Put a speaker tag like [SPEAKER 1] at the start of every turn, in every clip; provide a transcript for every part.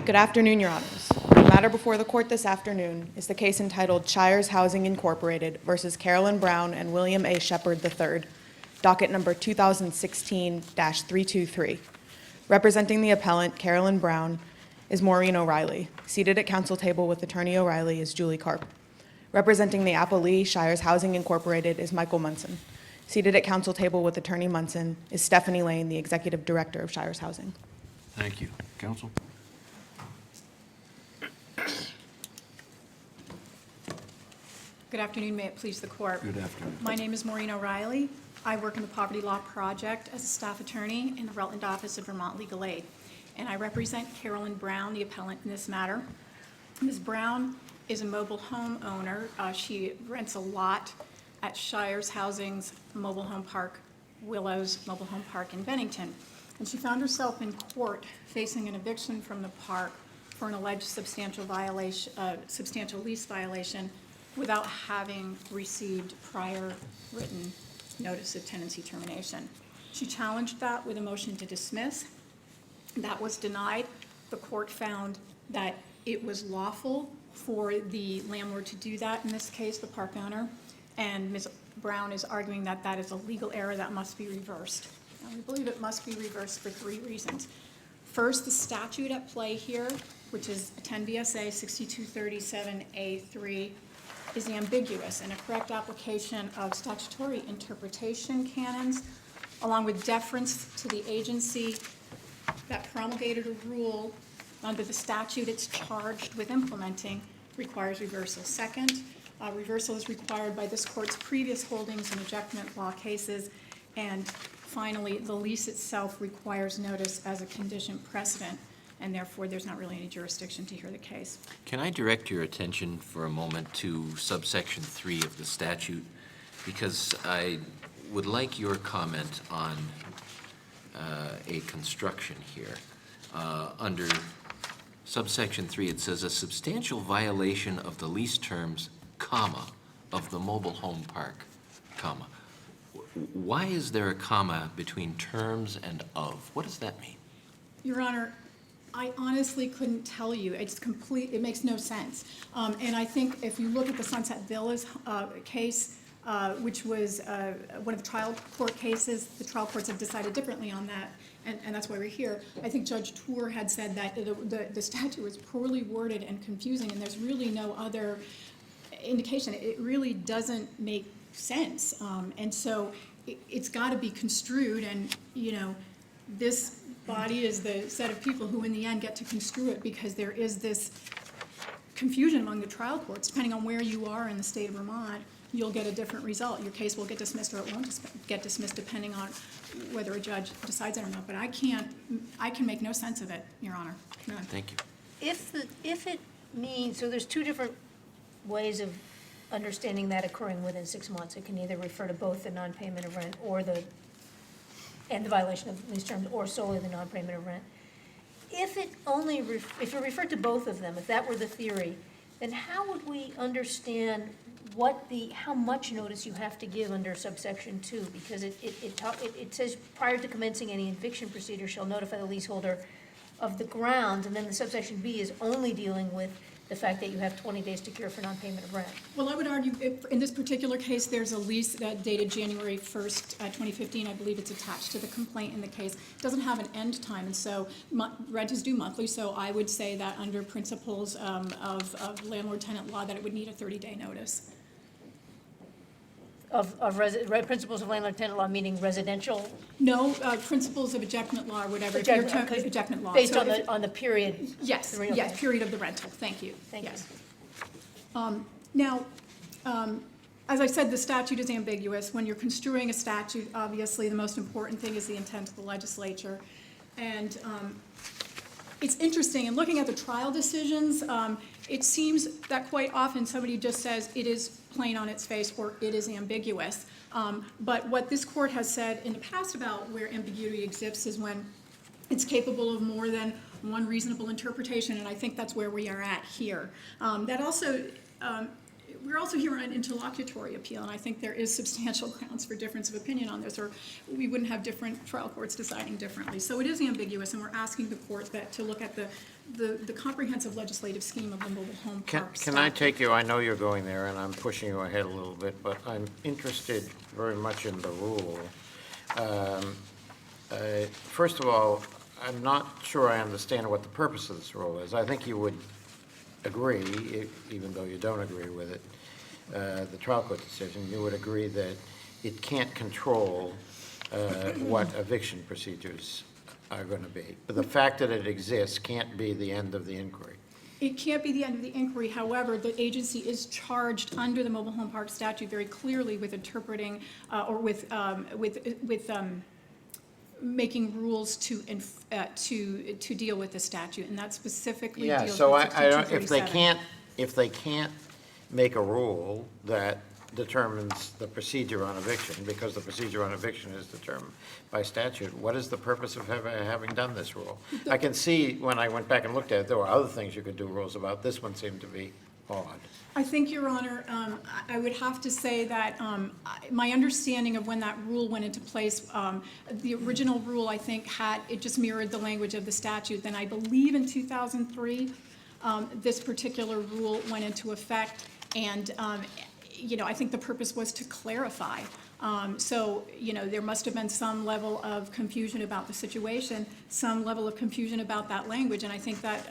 [SPEAKER 1] Good afternoon, Your Honors. The matter before the court this afternoon is the case entitled Shires Housing Incorporated versus Carolyn Brown and William A. Shepard III, docket number 2016-323. Representing the appellant, Carolyn Brown, is Maureen O'Reilly. Seated at counsel table with Attorney O'Reilly is Julie Karp. Representing the appellee, Shires Housing Incorporated, is Michael Munson. Seated at counsel table with Attorney Munson is Stephanie Lane, the Executive Director of Shires Housing.
[SPEAKER 2] Thank you. Counsel?
[SPEAKER 3] Good afternoon. May it please the court.
[SPEAKER 2] Good afternoon.
[SPEAKER 3] My name is Maureen O'Reilly. I work in the Poverty Law Project as a staff attorney in the Rutland Office of Vermont Legal Aid, and I represent Carolyn Brown, the appellant in this matter. Ms. Brown is a mobile home owner. She rents a lot at Shires Housing's mobile home park, Willows Mobile Home Park in Bennington. And she found herself in court facing an eviction from the park for an alleged substantial lease violation without having received prior written notice of tenancy termination. She challenged that with a motion to dismiss. That was denied. The court found that it was lawful for the landlord to do that, in this case, the park owner, and Ms. Brown is arguing that that is a legal error that must be reversed. And we believe it must be reversed for three reasons. First, the statute at play here, which is 10 VSA 6237A3, is ambiguous, and a correct application of statutory interpretation canons, along with deference to the agency that promulgated a rule under the statute it's charged with implementing, requires reversal. Second, reversal is required by this court's previous holdings in ejectment law cases. And finally, the lease itself requires notice as a condition precedent, and therefore there's not really any jurisdiction to hear the case.
[SPEAKER 4] Can I direct your attention for a moment to subsection 3 of the statute? Because I would like your comment on a construction here. Under subsection 3, it says a substantial violation of the lease terms, comma, of the mobile home park, comma. Why is there a comma between terms and of? What does that mean?
[SPEAKER 3] Your Honor, I honestly couldn't tell you. It makes no sense. And I think if you look at the Sunset Villas case, which was one of the trial court cases, the trial courts have decided differently on that, and that's why we're here. I think Judge Tour had said that the statute was poorly worded and confusing, and there's really no other indication. It really doesn't make sense. And so it's got to be construed, and this body is the set of people who in the end get to construe it, because there is this confusion among the trial courts. Depending on where you are in the state of Vermont, you'll get a different result. Your case will get dismissed or it won't get dismissed, depending on whether a judge decides it or not. But I can make no sense of it, Your Honor. None.
[SPEAKER 4] Thank you.
[SPEAKER 5] If it means, so there's two different ways of understanding that occurring within 6 months. It can either refer to both the non-payment of rent and the violation of lease terms, or solely the non-payment of rent. If it referred to both of them, if that were the theory, then how would we understand how much notice you have to give under subsection 2? Because it says prior to commencing any eviction procedure shall notify the leaseholder of the grounds, and then the subsection B is only dealing with the fact that you have 20 days to cure for non-payment of rent.
[SPEAKER 3] Well, I would argue in this particular case, there's a lease that dated January 1st, 2015. I believe it's attached to the complaint in the case. It doesn't have an end time, and so rent is due monthly. So I would say that under principles of landlord-tenant law, that it would need a 30-day notice.
[SPEAKER 5] Principles of landlord-tenant law, meaning residential?
[SPEAKER 3] No, principles of ejectment law or whatever. Ejectment law.
[SPEAKER 5] Based
[SPEAKER 3] So
[SPEAKER 5] on the period?
[SPEAKER 3] Yes,
[SPEAKER 5] Okay.
[SPEAKER 3] yes, period of the rental. Thank you.
[SPEAKER 5] Thank you.
[SPEAKER 3] Now, as I said, the statute is ambiguous. When you're construing a statute, obviously the most important thing is the intent of the legislature. And it's interesting, in looking at the trial decisions, it seems that quite often somebody just says it is plain on its face or it is ambiguous. But what this court has said in the past about where ambiguity exists is when it's capable of more than one reasonable interpretation, and I think that's where we are at here. That also we're also here on an interlocutory appeal, and I think there is substantial grounds for difference of opinion on this, or we wouldn't have different trial courts deciding differently. So it is ambiguous, and we're asking the court to look at the comprehensive legislative scheme of the mobile home park
[SPEAKER 6] Can I
[SPEAKER 3] statute.
[SPEAKER 6] take you, I know you're going there, and I'm pushing you ahead a little bit, but I'm interested very much in the rule. First of all, I'm not sure I understand what the purpose of this rule is. I think you would agree, even though you don't agree with it, the trial court decision, you would agree that it can't control what eviction procedures are going to be. But the fact that it exists can't be the end of the inquiry.
[SPEAKER 3] It can't be the end of the inquiry. However, the agency is charged under the mobile home park statute very clearly with interpreting or with making rules to deal with the statute, and that specifically
[SPEAKER 6] Yeah,
[SPEAKER 3] deals
[SPEAKER 6] so
[SPEAKER 3] with
[SPEAKER 6] I don't,
[SPEAKER 3] 6237.
[SPEAKER 6] if they can't make a rule that determines the procedure on eviction, because the procedure on eviction is determined by statute, what is the purpose of having done this rule? I can see, when I went back and looked at it, there were other things you could do rules about. This one seemed to be odd.
[SPEAKER 3] I think, Your Honor, I would have to say that my understanding of when that rule went into place, the original rule, I think, it just mirrored the language of the statute. Then I believe in 2003, this particular rule went into effect, and I think the purpose was to clarify. So, there must have been some level of confusion about the situation, some level of confusion about that language, and I think that,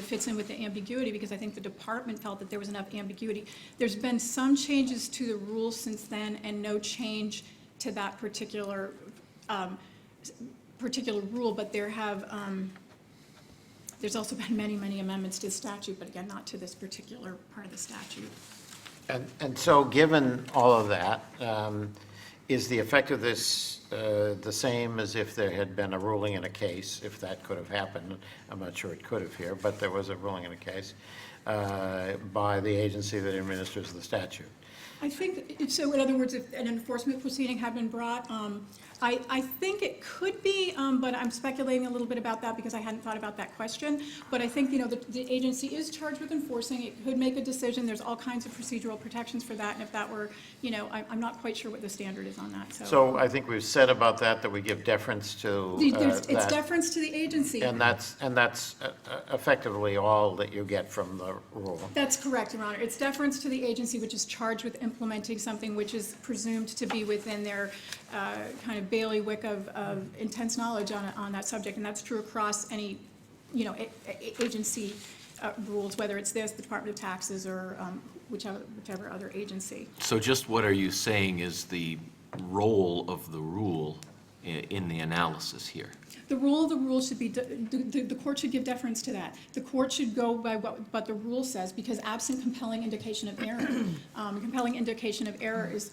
[SPEAKER 3] fits in with the ambiguity, because I think the department felt that there was enough ambiguity. There's been some changes to the rules since then, and no change to that particular rule, but there's also been many, many amendments to the statute, but again, not to this particular part of the statute.
[SPEAKER 6] And so, given all of that, is the effect of this the same as if there had been a ruling in a case, if that could have happened? I'm not sure it could have here, but there was a ruling in a case by the agency that administers the statute.
[SPEAKER 3] I think, so in other words, if an enforcement proceeding had been brought, I think it could be, but I'm speculating a little bit about that because I hadn't thought about that question. But I think, the agency is charged with enforcing. It could make a decision. There's all kinds of procedural protections for that. And if that were, I'm not quite sure what the standard is on that,
[SPEAKER 6] So I think we've said about that we give deference to
[SPEAKER 3] It's
[SPEAKER 6] that.
[SPEAKER 3] deference to the agency.
[SPEAKER 6] And that's effectively all that you get from the rule.
[SPEAKER 3] That's correct, Your Honor. It's deference to the agency, which is charged with implementing something which is presumed to be within their kind of bailiwick of intense knowledge on that subject, and that's true across any, agency rules, whether it's this, the Department of Taxes, or whichever other agency.
[SPEAKER 2] So just what are you saying is the role of the rule in the analysis here?
[SPEAKER 3] The rule of the rule should be, the court should give deference to that. The court should go by what the rule says, because absent compelling indication of error, compelling indication of error is,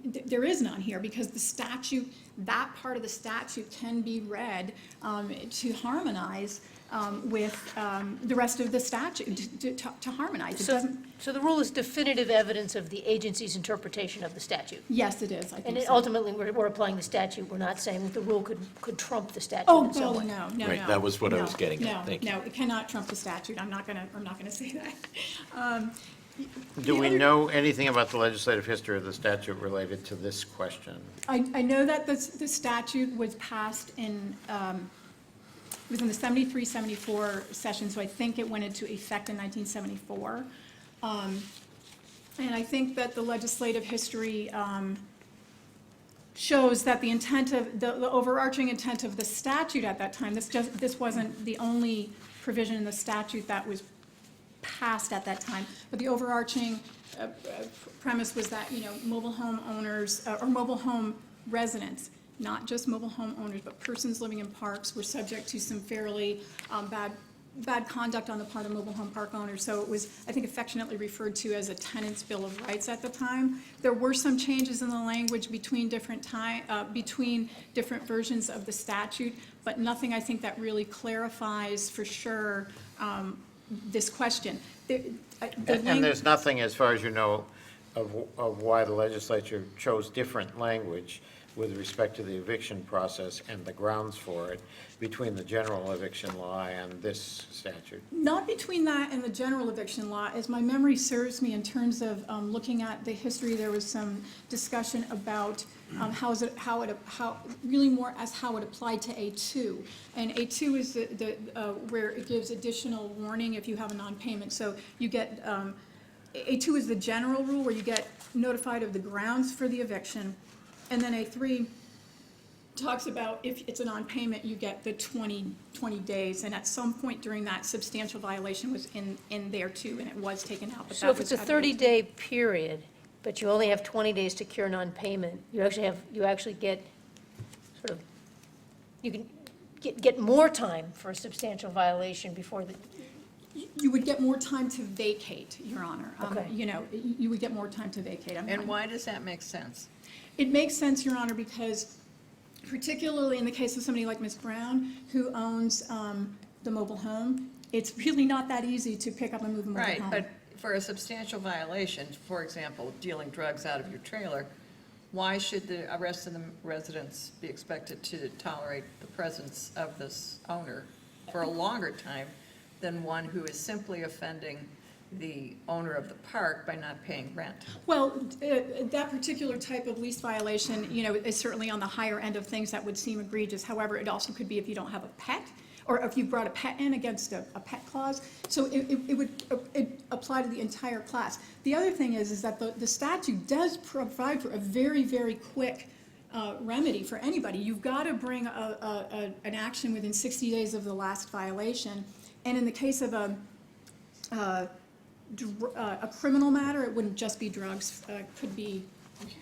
[SPEAKER 3] there is none here, because the statute, that part of the statute can be read to harmonize with the rest of the statute, to harmonize. It doesn't.
[SPEAKER 5] So the rule is definitive evidence of the agency's interpretation of the statute.
[SPEAKER 3] Yes, it is, I
[SPEAKER 5] And
[SPEAKER 3] think so.
[SPEAKER 5] ultimately, we're applying the statute. We're not saying that the rule could trump the statute
[SPEAKER 3] Oh,
[SPEAKER 5] in some
[SPEAKER 3] no,
[SPEAKER 5] way.
[SPEAKER 3] no.
[SPEAKER 2] Right, that was what I was
[SPEAKER 3] No,
[SPEAKER 2] getting at.
[SPEAKER 3] no,
[SPEAKER 2] Thank you.
[SPEAKER 3] No, it cannot trump the statute. I'm not gonna say that.
[SPEAKER 6] Do we
[SPEAKER 3] other-
[SPEAKER 6] know anything about the legislative history of the statute related to this question?
[SPEAKER 3] I know that the statute was passed in, it was in the 73, 74 session, so I think it went into effect in 1974. And I think that the legislative history shows that the intent of, the overarching intent of the statute at that time, this wasn't the only provision in the statute that was passed at that time, but the overarching premise was that, mobile home owners, or mobile home residents, not just mobile home owners, but persons living in parks, were subject to some fairly bad conduct on the part of mobile home park owners. So it was, I think, affectionately referred to as a tenant's bill of rights at the time. There were some changes in the language between different versions of the statute, but nothing, I think, that really clarifies for sure this question.
[SPEAKER 6] And there's nothing, as far as you know, of why the legislature chose different language with respect to the eviction process and the grounds for it between the general eviction law and this statute?
[SPEAKER 3] Not between that and the general eviction law, as my memory serves me in terms of looking at the history, there was some discussion about really more as how it applied to A2. And A2 is where it gives additional warning if you have a non-payment. So you get, A2 is the general rule where you get notified of the grounds for the eviction. And then A3 talks about if it's a non-payment, you get the 20 days. And at some point during that, substantial violation was in there too, and it was taken out. But
[SPEAKER 5] So
[SPEAKER 3] that
[SPEAKER 5] if it's a
[SPEAKER 3] was out of A2.
[SPEAKER 5] 30-day period, but you only have 20 days to cure non-payment, you actually get sort of, you can get more time for a substantial violation before the,
[SPEAKER 3] You would get more time to vacate, Your Honor.
[SPEAKER 5] Okay.
[SPEAKER 3] You know, you would get more time to vacate.
[SPEAKER 7] And why does that make sense?
[SPEAKER 3] It makes sense, Your Honor, because particularly in the case of somebody like Ms. Brown, who owns the mobile home, it's really not that easy to pick up and move a mobile home.
[SPEAKER 7] Right, but for a substantial violation, for example, dealing drugs out of your trailer, why should the rest of the residents be expected to tolerate the presence of this owner for a longer time than one who is simply offending the owner of the park by not paying rent?
[SPEAKER 3] Well, that particular type of lease violation, you know, is certainly on the higher end of things that would seem egregious. However, it also could be if you don't have a pet, or if you brought a pet in against a pet clause. So it would apply to the entire class. The other thing is that the statute does provide for a very, very quick remedy for anybody. You've got to bring an action within 60 days of the last violation. And in the case of a criminal matter, it wouldn't just be drugs, could be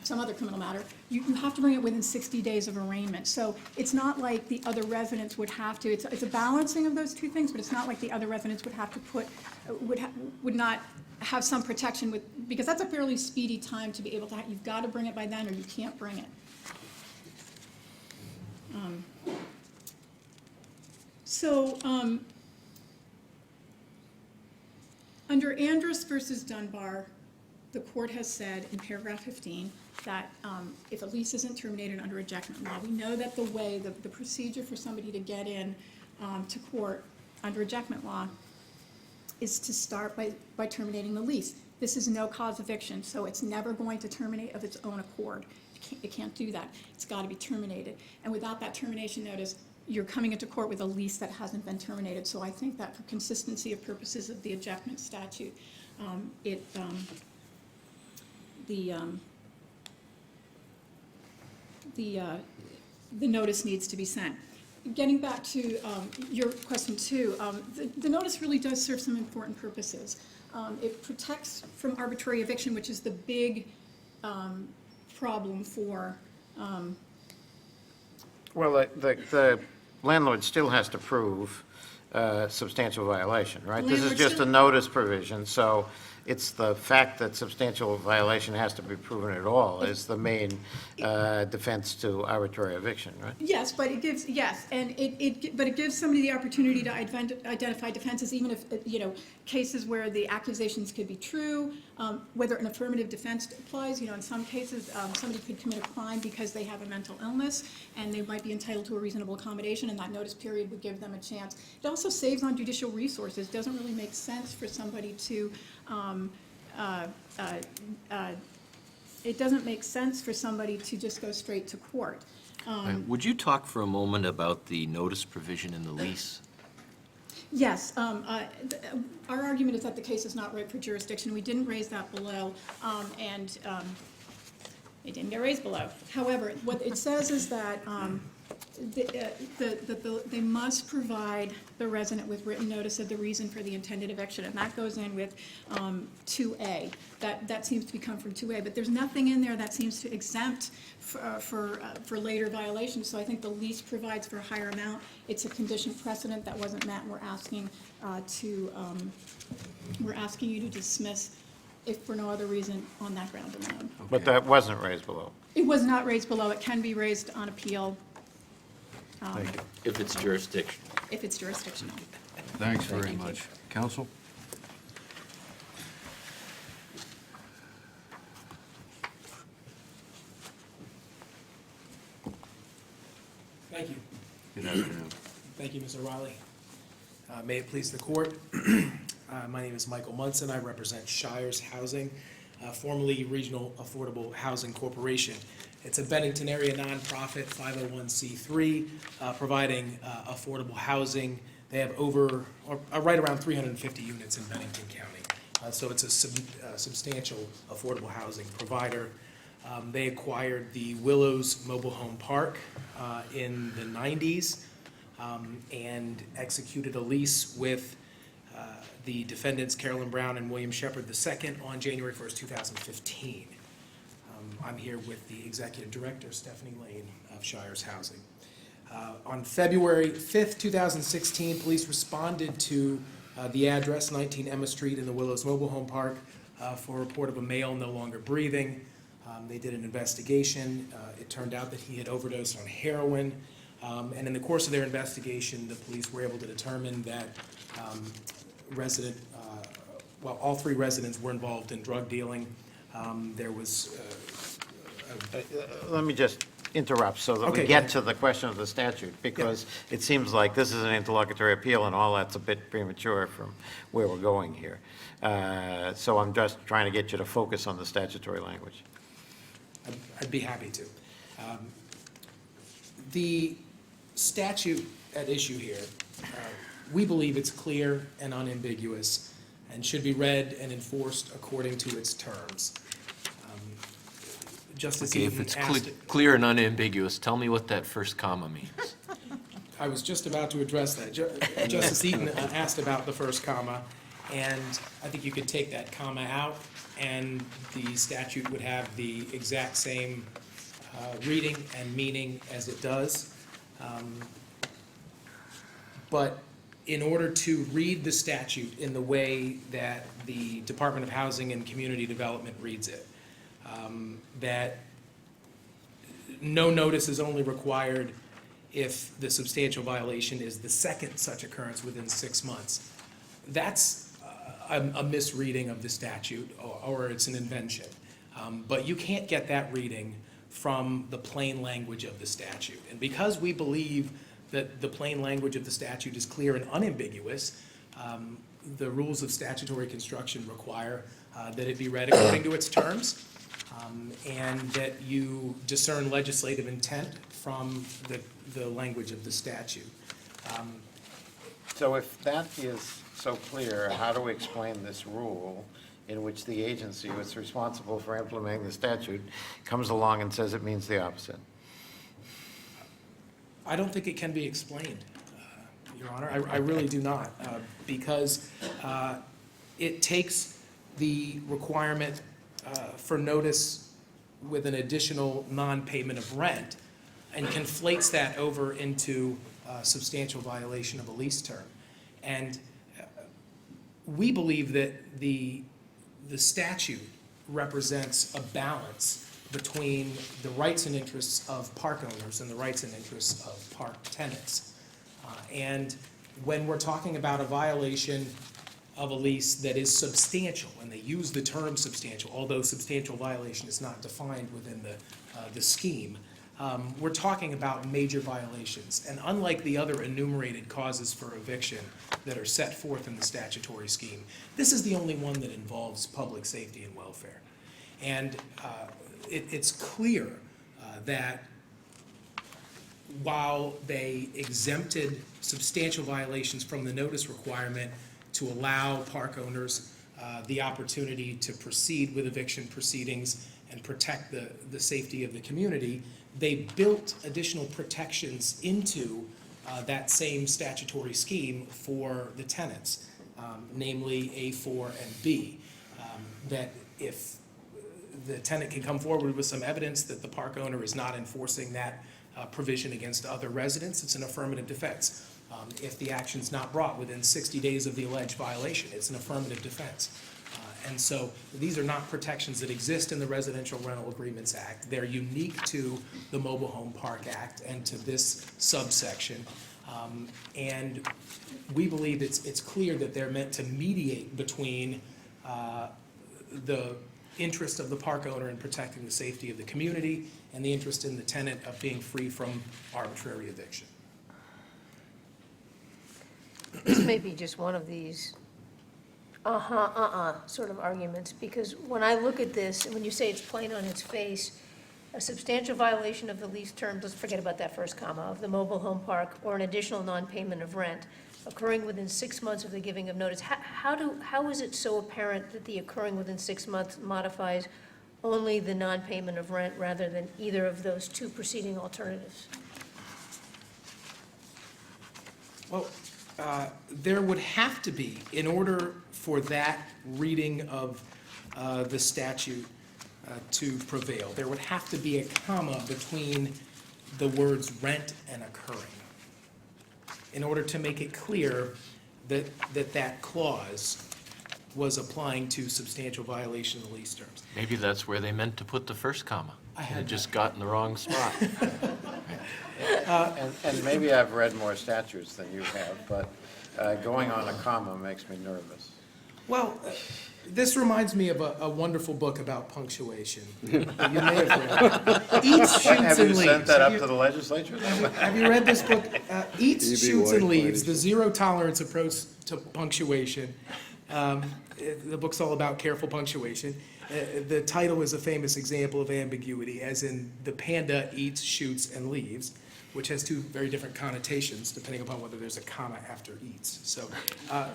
[SPEAKER 3] some other criminal matter. You have to bring it within 60 days of arraignment. So it's not like the other residents would have to, it's a balancing of those two things, but it's not like the other residents would have to would not have some protection with, because that's a fairly speedy time to be able to, you've got to bring it by then or you can't bring it. Under Andrus versus Dunbar, the court has said in paragraph 15 that if a lease isn't terminated under ejectment law, we know that the procedure for somebody to get in to court under ejectment law is to start by terminating the lease. This is no cause eviction, so it's never going to terminate of its own accord. It can't do that. It's got to be terminated. And without that termination notice, you're coming into court with a lease that hasn't been terminated. So I think that for consistency of purposes of the ejectment statute, the notice needs to be sent. Getting back to your question too, the notice really does serve some important purposes. It protects from arbitrary eviction, which is the big problem for.
[SPEAKER 6] Well, the landlord still has to prove substantial violation, right? This is
[SPEAKER 3] Landlord
[SPEAKER 6] just a
[SPEAKER 3] still-
[SPEAKER 6] notice provision, so it's the fact that substantial violation has to be proven at all is the main defense to arbitrary eviction, right?
[SPEAKER 3] Yes, but it gives, yes, and but it gives somebody the opportunity to identify defenses, even if, you know, cases where the accusations could be true, whether an affirmative defense applies. You know, in some cases, somebody could commit a crime because they have a mental illness, and they might be entitled to a reasonable accommodation, and that notice period would give them a chance. It also saves on judicial resources. It doesn't really make sense for somebody to, it doesn't make sense for somebody to just go straight to court.
[SPEAKER 2] Would you talk for a moment about the notice provision in the lease?
[SPEAKER 3] Yes, our argument is that the case is not ripe for jurisdiction. We didn't raise that below, and it didn't get raised below. However, what it says is that they must provide the resident with written notice of the reason for the intended eviction, and that goes in with 2A. That seems to come from 2A, but there's nothing in there that seems to exempt for later violations. So I think the lease provides for a higher amount. It's a condition precedent that wasn't met, and we're asking you to dismiss if for no other reason on that ground alone.
[SPEAKER 6] But that wasn't raised below.
[SPEAKER 3] It was not raised below. It can be raised on appeal
[SPEAKER 6] Thank you.
[SPEAKER 2] If it's jurisdictional.
[SPEAKER 3] if it's jurisdictional.
[SPEAKER 8] Thanks very much. Counsel?
[SPEAKER 9] Ms. O'Reilly. May it please the court. My name is Michael Munson. I represent Shires Housing, formerly Regional Affordable Housing Corporation. It's a Bennington area nonprofit, 501c3, providing affordable housing. They have right around 350 units in Bennington County. So it's a substantial affordable housing provider. They acquired the Willows Mobile Home Park in the 90s and executed a lease with the defendants Carolyn Brown and William Shepard II on January 1st, 2015. I'm here with the executive director, Stephanie Lane of Shires Housing. On February 5th, 2016, police responded to the address, 19 Emma Street in the Willows Mobile Home Park, for a report of a male no longer breathing. They did an investigation. It turned out that he had overdosed on heroin. And in the course of their investigation, the police were able to determine that all three residents were involved in drug dealing. There was
[SPEAKER 6] Let me just interrupt so that
[SPEAKER 9] Okay,
[SPEAKER 6] we
[SPEAKER 9] go
[SPEAKER 6] get
[SPEAKER 9] ahead.
[SPEAKER 6] to the question of the statute, because it seems like this is an interlocutory appeal, and all that's a bit premature from where we're going here. So I'm just trying to get you to focus on the statutory language.
[SPEAKER 9] I'd be happy to. The statute at issue here, we believe it's clear and unambiguous and should be read and enforced according to its terms. Justice
[SPEAKER 2] Okay, if
[SPEAKER 9] Eaton
[SPEAKER 2] it's
[SPEAKER 9] asked,
[SPEAKER 2] clear and unambiguous, tell me what that first comma means.
[SPEAKER 9] I was just about to address that. Justice Eaton asked about the first comma, and I think you could take that comma out, and the statute would have the exact same reading and meaning as it does. But in order to read the statute in the way that the Department of Housing and Community Development reads it, that no notice is only required if the substantial violation is the second such occurrence within 6 months. That's a misreading of the statute, or it's an invention. But you can't get that reading from the plain language of the statute. And because we believe that the plain language of the statute is clear and unambiguous, the rules of statutory construction require that it be read according to its terms, and that you discern legislative intent from the language of the statute.
[SPEAKER 6] So if that is so clear, how do we explain this rule in which the agency that's responsible for implementing the statute comes along and says it means the opposite?
[SPEAKER 9] I don't think it can be explained, Your Honor. I really do not, because it takes the requirement for notice with an additional non-payment of rent and conflates that over into substantial violation of a lease term. And we believe that the statute represents a balance between the rights and interests of park owners and the rights and interests of park tenants. And when we're talking about a violation of a lease that is substantial, and they use the term substantial, although substantial violation is not defined within the scheme, we're talking about major violations. And unlike the other enumerated causes for eviction that are set forth in the statutory scheme, this is the only one that involves public safety and welfare. And it's clear that while they exempted substantial violations from the notice requirement to allow park owners the opportunity to proceed with eviction proceedings and protect the safety of the community, they built additional protections into that same statutory scheme for the tenants, namely A4 and B, that if the tenant can come forward with some evidence that the park owner is not enforcing that provision against other residents, it's an affirmative defense. If the action's not brought within 60 days of the alleged violation, it's an affirmative defense. And so these are not protections that exist in the Residential Rental Agreements Act. They're unique to the Mobile Home Park Act and to this subsection. And we believe it's clear that they're meant to mediate between the interest of the park owner in protecting the safety of the community and the interest in the tenant of being free from arbitrary eviction.
[SPEAKER 5] this may be just one of these sort of arguments, because when I look at this, when you say it's plain on its face, a substantial violation of the lease terms, let's forget about that first comma, of the mobile home park, or an additional non-payment of rent occurring within 6 months of the giving of notice. How is it so apparent that the occurring within 6 months modifies only the non-payment of rent rather than either of those two preceding alternatives?
[SPEAKER 9] Well, there would have to be, in order for that reading of the statute to prevail, there would have to be a comma between the words rent and occurring, in order to make it clear that that clause was applying to substantial violation of the lease terms.
[SPEAKER 2] Maybe that's where they meant to put the first comma.
[SPEAKER 9] I had
[SPEAKER 2] It just got in the wrong spot.
[SPEAKER 6] And maybe I've read more statutes than you have, but going on a comma makes me nervous.
[SPEAKER 9] Well, this reminds me of a wonderful book about punctuation. You may have read. Eats, shoots,
[SPEAKER 6] Have you
[SPEAKER 9] and
[SPEAKER 6] sent
[SPEAKER 9] leaves.
[SPEAKER 6] that up
[SPEAKER 9] Have
[SPEAKER 6] to the legislature?
[SPEAKER 9] you read this book? Eats,
[SPEAKER 8] E.B.
[SPEAKER 9] Shoots, and
[SPEAKER 8] White,
[SPEAKER 9] Leaves,
[SPEAKER 8] ladies.
[SPEAKER 9] the zero tolerance approach to punctuation. The book's all about careful punctuation. The title is a famous example of ambiguity, as in the panda eats, shoots, and leaves, which has two very different connotations depending upon whether there's a comma after eats. So,
[SPEAKER 7] And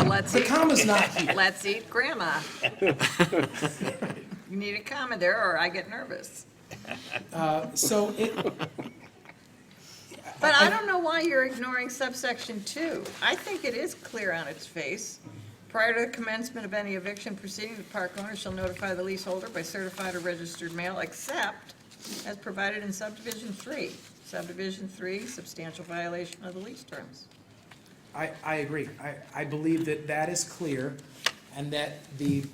[SPEAKER 7] let's
[SPEAKER 9] the
[SPEAKER 7] eat,
[SPEAKER 9] comma's not here.
[SPEAKER 7] let's eat grandma. You need a comma there, or I get nervous.
[SPEAKER 9] So
[SPEAKER 7] But I don't know why you're ignoring subsection 2. I think it is clear on its face. Prior to the commencement of any eviction proceeding, the park owner shall notify the leaseholder by certified or registered mail, except as provided in subdivision 3. Subdivision 3, substantial violation of the lease terms.
[SPEAKER 9] I agree. I believe that that is clear, and that the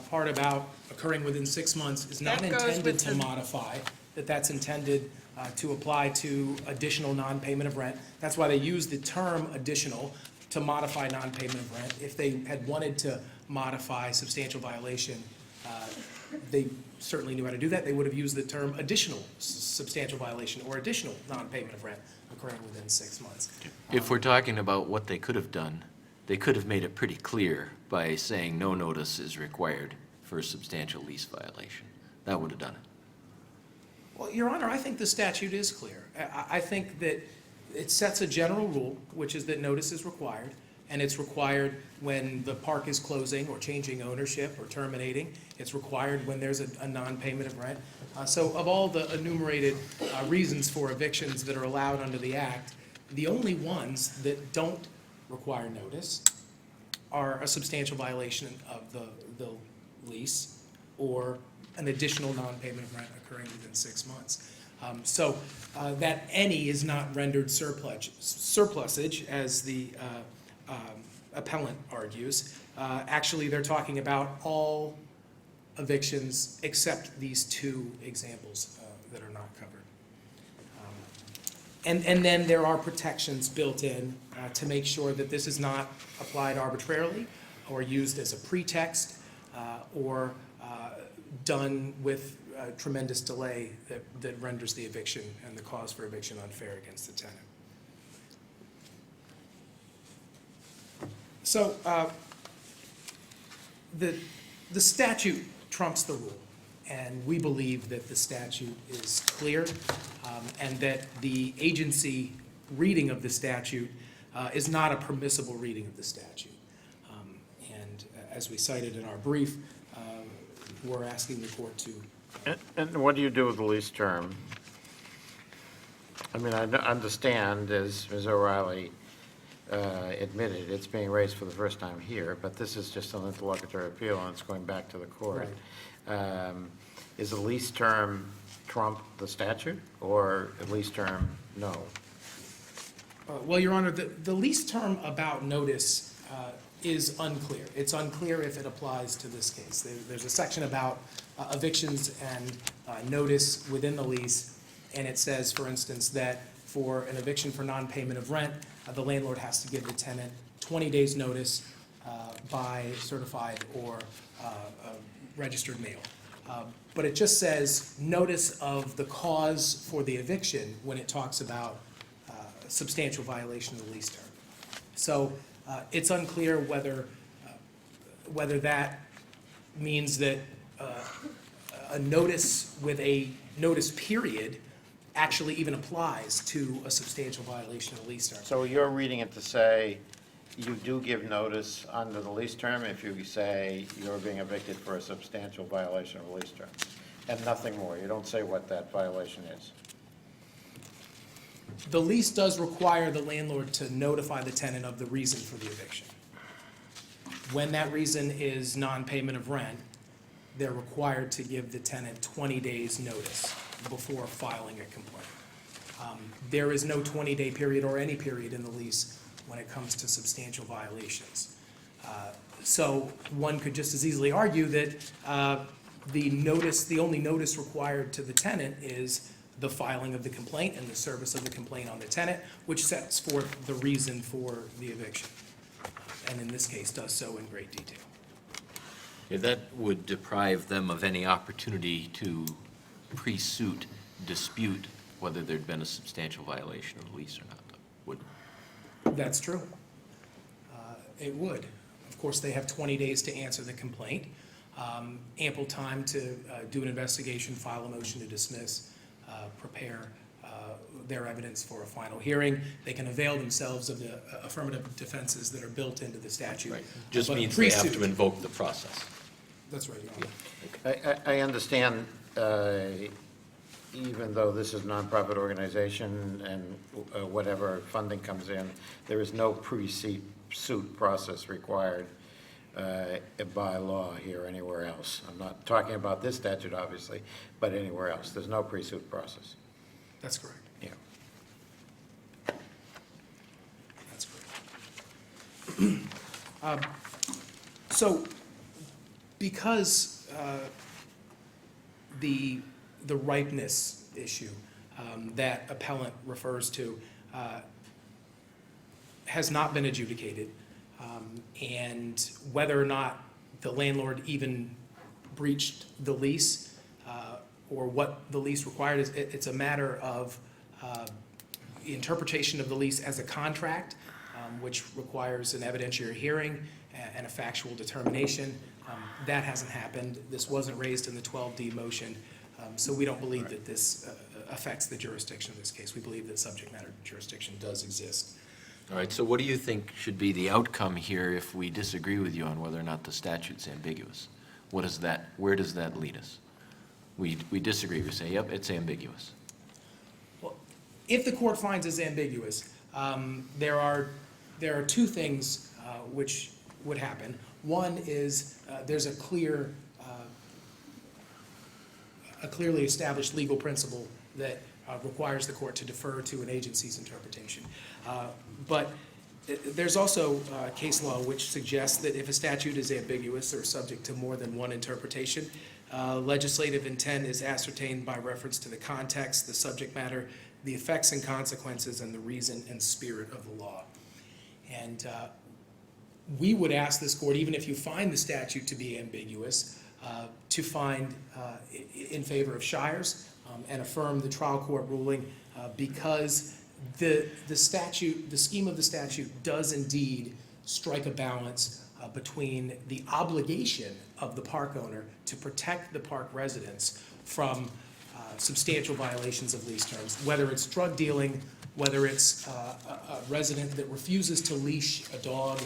[SPEAKER 9] part about occurring within 6 months is not
[SPEAKER 7] That goes
[SPEAKER 9] intended
[SPEAKER 7] with
[SPEAKER 9] to
[SPEAKER 7] the-
[SPEAKER 9] modify, that that's intended to apply to additional non-payment of rent. That's why they use the term additional to modify non-payment of rent. If they had wanted to modify substantial violation, they certainly knew how to do that. They would have used the term additional substantial violation or additional non-payment of rent occurring within 6 months.
[SPEAKER 2] If we're talking about what they could have done, they could have made it pretty clear by saying no notice is required for a substantial lease violation. That would have done it.
[SPEAKER 9] Well, Your Honor, I think the statute is clear. I think that it sets a general rule, which is that notice is required, and it's required when the park is closing or changing ownership or terminating. It's required when there's a non-payment of rent. So of all the enumerated reasons for evictions that are allowed under the Act, the only ones that don't require notice are a substantial violation of the lease or an additional non-payment of rent occurring within 6 months. So that any is not rendered surplusage, as the appellant argues. Actually, they're talking about all evictions except these two examples that are not covered. And then there are protections built in to make sure that this is not applied arbitrarily or used as a pretext or done with tremendous delay that renders the eviction and the cause for eviction unfair against the tenant. So the statute trumps the rule, and we believe that the statute is clear and that the agency reading of the statute is not a permissible reading of the statute. And as we cited in our brief, we're asking the court to.
[SPEAKER 6] And what do you do with the lease term? I mean, I understand, as Ms. O'Reilly admitted, it's being raised for the first time here, but this is just an interlocutory appeal, and it's going back to the court. Is the lease term trump the statute, or a lease term no?
[SPEAKER 9] Well, Your Honor, the lease term about notice is unclear. It's unclear if it applies to this case. There's a section about evictions and notice within the lease, and it says, for instance, that for an eviction for non-payment of rent, the landlord has to give the tenant 20 days' notice by certified or registered mail. But it just says notice of the cause for the eviction when it talks about substantial violation of the lease term. So it's unclear whether that means that a notice with a notice period actually even applies to a substantial violation of the lease term.
[SPEAKER 6] So you're reading it to say you do give notice under the lease term if you say you're being evicted for a substantial violation of the lease term, and nothing more. You don't say what that violation is.
[SPEAKER 9] The lease does require the landlord to notify the tenant of the reason for the eviction. When that reason is non-payment of rent, they're required to give the tenant 20 days' notice before filing a complaint. There is no 20-day period or any period in the lease when it comes to substantial violations. So one could just as easily argue that the only notice required to the tenant is the filing of the complaint and the service of the complaint on the tenant, which sets forth the reason for the eviction, and in this case does so in great detail.
[SPEAKER 2] Yeah, that would deprive them of any opportunity to pre-suit dispute whether there'd been a substantial violation of the lease or not, would.
[SPEAKER 9] That's true. It would. Of course, they have 20 days to answer the complaint, ample time to do an investigation, file a motion to dismiss, prepare their evidence for a final hearing. They can avail themselves of the affirmative defenses that are built into the statute.
[SPEAKER 2] Right. Just
[SPEAKER 9] But
[SPEAKER 2] means they have to
[SPEAKER 9] pre-suit-
[SPEAKER 2] invoke the process.
[SPEAKER 9] That's right, Your Honor.
[SPEAKER 6] I understand, even though this is a nonprofit organization and whatever funding comes in, there is no pre-suit process required by law here anywhere else. I'm not talking about this statute, obviously, but anywhere else. There's no pre-suit process.
[SPEAKER 9] That's correct.
[SPEAKER 6] Yeah.
[SPEAKER 9] That's correct. So, because the ripeness issue that appellant refers to has not been adjudicated, and whether or not the landlord even breached the lease or what the lease required, it's a matter of interpretation of the lease as a contract, which requires an evidentiary hearing and a factual determination. That hasn't happened. This wasn't raised in the 12D motion, so we don't believe that this affects the jurisdiction of this case. We believe that subject matter jurisdiction does exist.
[SPEAKER 2] All right, so what do you think should be the outcome here if we disagree with you on whether or not the statute's ambiguous? Where does that lead us? We disagree, we say, yep, it's ambiguous.
[SPEAKER 9] Well, if the court finds it's ambiguous, there are two things which would happen. One is there's a clearly established legal principle that requires the court to defer to an agency's interpretation. But there's also case law which suggests that if a statute is ambiguous or subject to more than one interpretation, legislative intent is ascertained by reference to the context, the subject matter, the effects and consequences, and the reason and spirit of the law. And we would ask this court, even if you find the statute to be ambiguous, to find in favor of Shires and affirm the trial court ruling because the statute, the scheme of the statute does indeed strike a balance between the obligation of the park owner to protect the park residents from substantial violations of lease terms, whether it's drug dealing, whether it's a resident that refuses to leash a dog.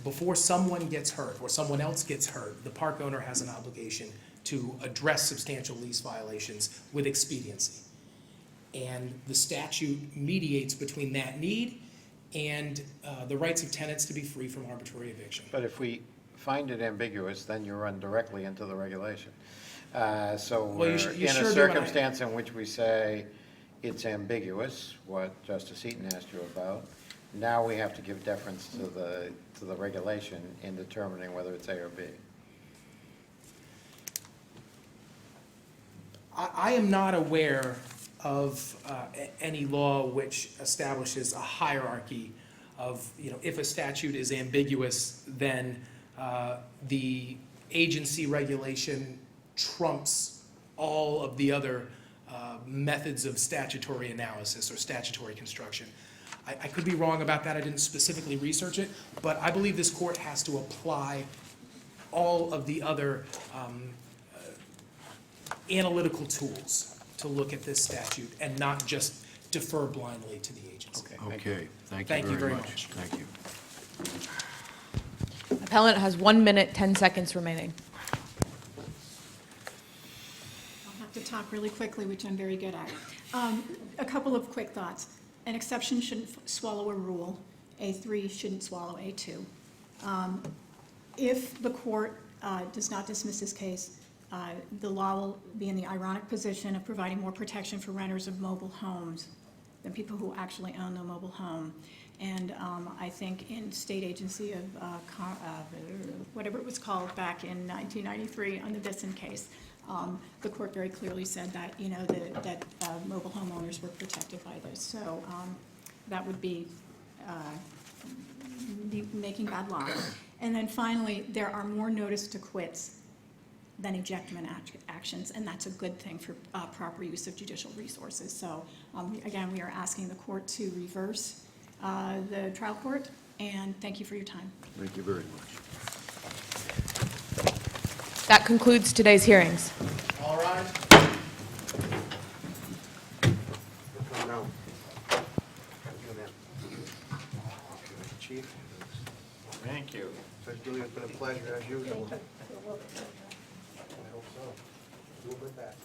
[SPEAKER 9] Before someone gets hurt or someone else gets hurt, the park owner has an obligation to address substantial lease violations with expediency. And the statute mediates between that need and the rights of tenants to be free from arbitrary eviction.
[SPEAKER 6] But if we find it ambiguous, then you run directly into the regulation. So
[SPEAKER 9] Well,
[SPEAKER 6] we're
[SPEAKER 9] you
[SPEAKER 6] in
[SPEAKER 9] sure
[SPEAKER 6] a
[SPEAKER 9] do, and
[SPEAKER 6] circumstance in which we say it's ambiguous, what Justice Eaton asked you about. Now we have to give deference to the regulation in determining whether it's A or B.
[SPEAKER 9] I am not aware of any law which establishes a hierarchy of, if a statute is ambiguous, then the agency regulation trumps all of the other methods of statutory analysis or statutory construction. I could be wrong about that, I didn't specifically research it, but I believe this court has to apply all of the other analytical tools to look at this statute and not just defer blindly to the agency.
[SPEAKER 8] Okay, thank
[SPEAKER 9] Thank
[SPEAKER 8] you
[SPEAKER 9] you
[SPEAKER 8] very
[SPEAKER 9] very
[SPEAKER 8] much.
[SPEAKER 9] much.
[SPEAKER 8] Thank you.
[SPEAKER 1] Appellant has 1 minute, 10 seconds remaining.
[SPEAKER 3] I'll have to talk really quickly, which I'm very good at. A couple of quick thoughts. An exception shouldn't swallow a rule. A3 shouldn't swallow A2. If the court does not dismiss this case, the law will be in the ironic position of providing more protection for renters of mobile homes than people who actually own the mobile home. And I think in state agency of, whatever it was called back in 1993 on the Bisson case, the court very clearly said that, you know, that mobile homeowners were protected by this. So that would be making bad law. And then finally, there are more notice to quits than ejectment actions, and that's a good thing for proper use of judicial resources. So again, we are asking the court to reverse the trial court, and thank you for your time.
[SPEAKER 8] Thank you very much.
[SPEAKER 1] That concludes today's hearings.
[SPEAKER 6] All rise. Come down.
[SPEAKER 10] Chief,
[SPEAKER 6] Thank you.
[SPEAKER 10] Judge Julie, it's been a pleasure as usual. I hope so. We'll be back.